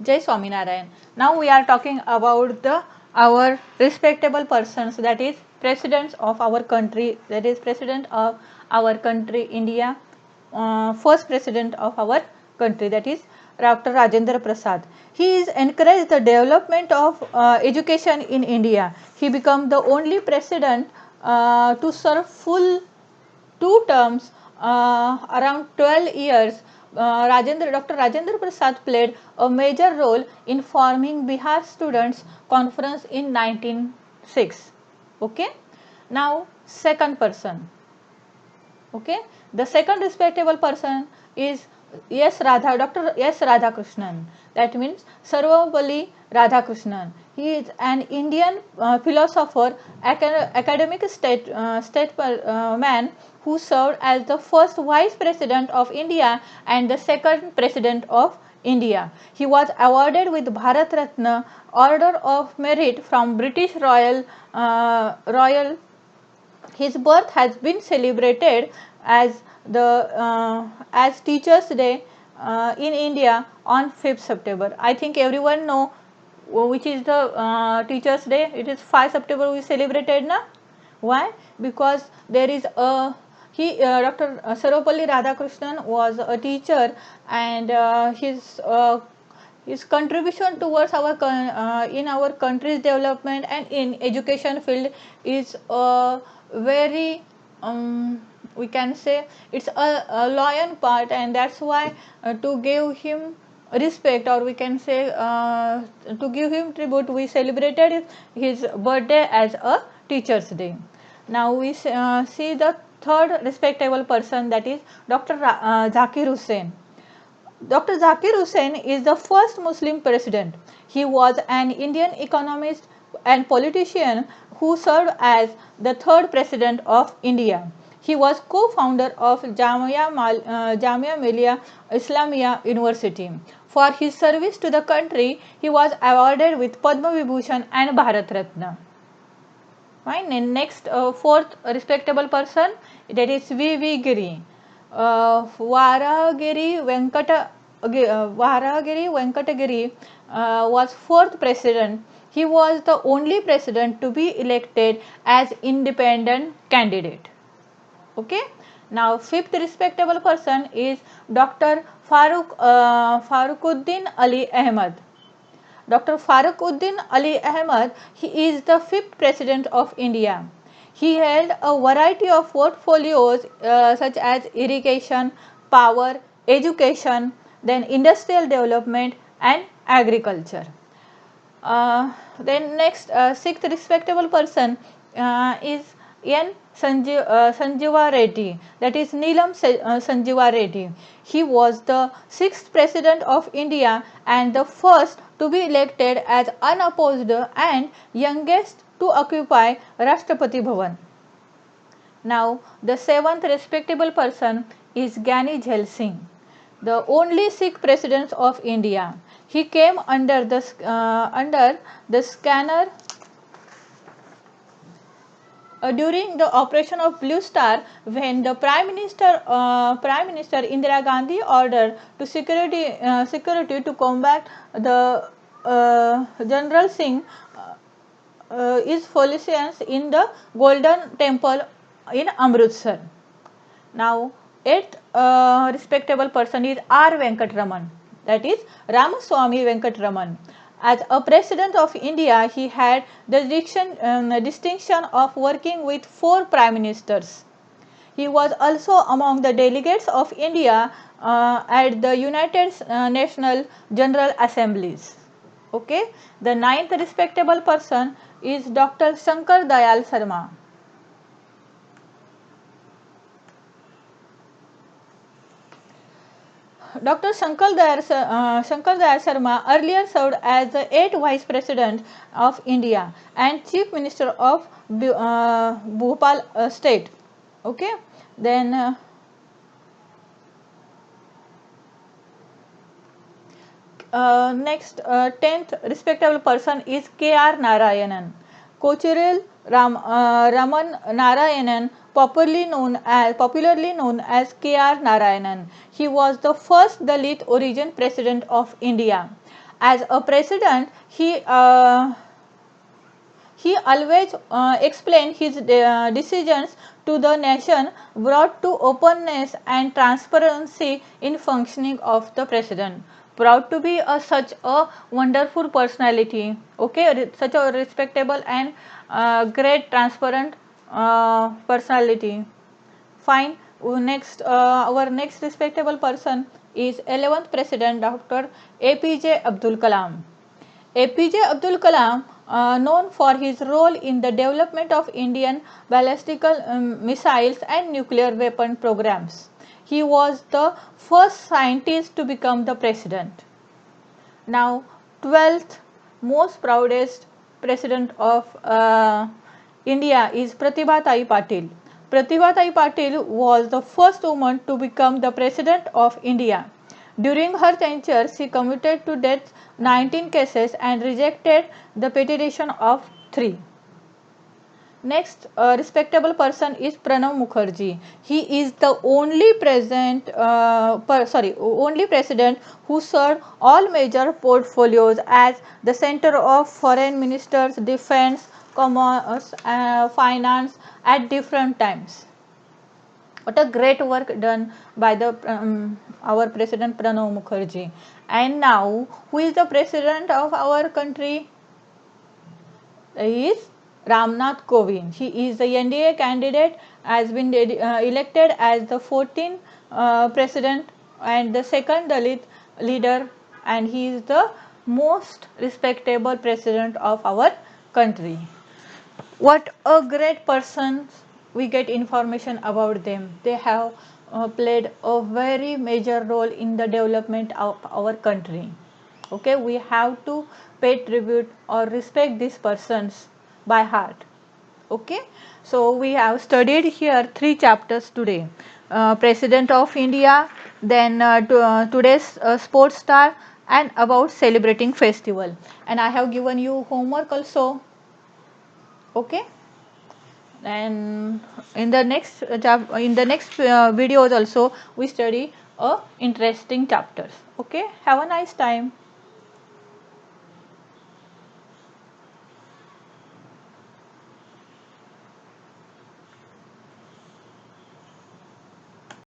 Jai Swaminarayan. Now we are talking about the our respectable persons, that is presidents of our country, that is president of our country India, first president of our country, that is Dr. Rajendra Prasad. He is encouraged the development of education in India. He became the only president to serve full 2 terms, around 12 years. Dr. Rajendra Prasad played a major role in forming Bihar Students Conference in 1906. Okay. Now, second person. Okay. The second respectable person is Dr. S. Radhakrishnan. That means Sarvapalli Radhakrishnan. He is an Indian philosopher, academic man who served as the first vice president of India and the second president of India. He was awarded with Bharat Ratna, Order of Merit from British Royal. His birth has been celebrated as as Teachers Day in India on 5th September. I think everyone know which is the Teachers Day. It is 5 September we celebrated na. Why? Because there is a Dr. Sarvapalli Radhakrishnan was a teacher, and his contribution towards our in our country's development and in education field is very, we can say it's a lion part, and that's why to give him respect, or we can say to give him tribute, we celebrated his birthday as a Teachers Day. Now we see the third respectable person, that is Dr. Zakir Hussain. Dr. Zakir Hussain is the first Muslim president. He was an Indian economist and politician who served as the third president of India. He was co-founder of Jamia Millia Islamia University. For his service to the country, he was awarded with Padma Vibhushan and Bharat Ratna. Fine. And next, fourth respectable person, that is V.V. Giri. Varahagiri Venkatagiri was fourth president. He was the only president to be elected as independent candidate. Okay. Now, fifth respectable person is Dr. Farooquddin Ali Ahmad. Dr. Farooquddin Ali Ahmad, he is the fifth president of India. He held a variety of portfolios such as irrigation, power, education, then industrial development and agriculture. Then next, sixth respectable person is N. Sanjiva Reddy, that is Neelam Sanjiva Reddy. He was the sixth president of India and the first to be elected as unopposed and youngest to occupy Rashtrapati Bhavan. Now, the seventh respectable person is Gyani Jhail Singh, the only Sikh president of India. He came under the scanner during the operation of Blue Star, when the Prime Minister Indira Gandhi ordered to security to combat the General Singh is Folicians in the Golden Temple in Amritsar. Now, eighth respectable person is R. Venkatraman, that is Ramaswamy Venkatraman. As a president of India, he had the distinction of working with 4 prime ministers. He was also among the delegates of India at the United National General Assemblies. Okay. The ninth respectable person is Dr. Shankar Dayal Sharma. Dr. Shankar Dayal Sharma earlier served as the 8th Vice President of India and Chief Minister of Bhopal State. Okay. Then next, 10th respectable person is K.R. Narayanan. Kochiril Raman Narayanan, popularly known as K.R. Narayanan. He was the first Dalit origin president of India. As a president, he always explained his decisions to the nation, brought to openness and transparency in functioning of the president. Proud to be such a wonderful personality, okay, such a respectable and great transparent personality. Fine. Next, our next respectable person is 11th President Dr. APJ Abdul Kalam. APJ Abdul Kalam, known for his role in the development of Indian ballistical missiles and nuclear weapon programs. He was the first scientist to become the president. Now, 12th most proudest president of India is Pratibha Tai Patil. Pratibha Tai Patil was the first woman to become the president of India. During her tenure, she committed to death 19 cases and rejected the petition of 3. Next respectable person is Pranav Mukherjee. He is the only only president who served all major portfolios as the center of foreign ministers, defense, commerce, finance at different times. What a great work done by the our president Pranav Mukherjee. And now, who is the president of our country? Is Ramnath Kovind. He is the NDA candidate, has been elected as the 14th president and the second Dalit leader, and he is the most respectable president of our country. What a great person, we get information about them. They have played a very major role in the development of our country. Okay, we have to pay tribute or respect these persons by heart. Okay, so we have studied here 3 chapters today. President of India, then today's sports star, and about celebrating festival. And I have given you homework also. Okay, and in the next videos also we study interesting chapters. Okay, have a nice time.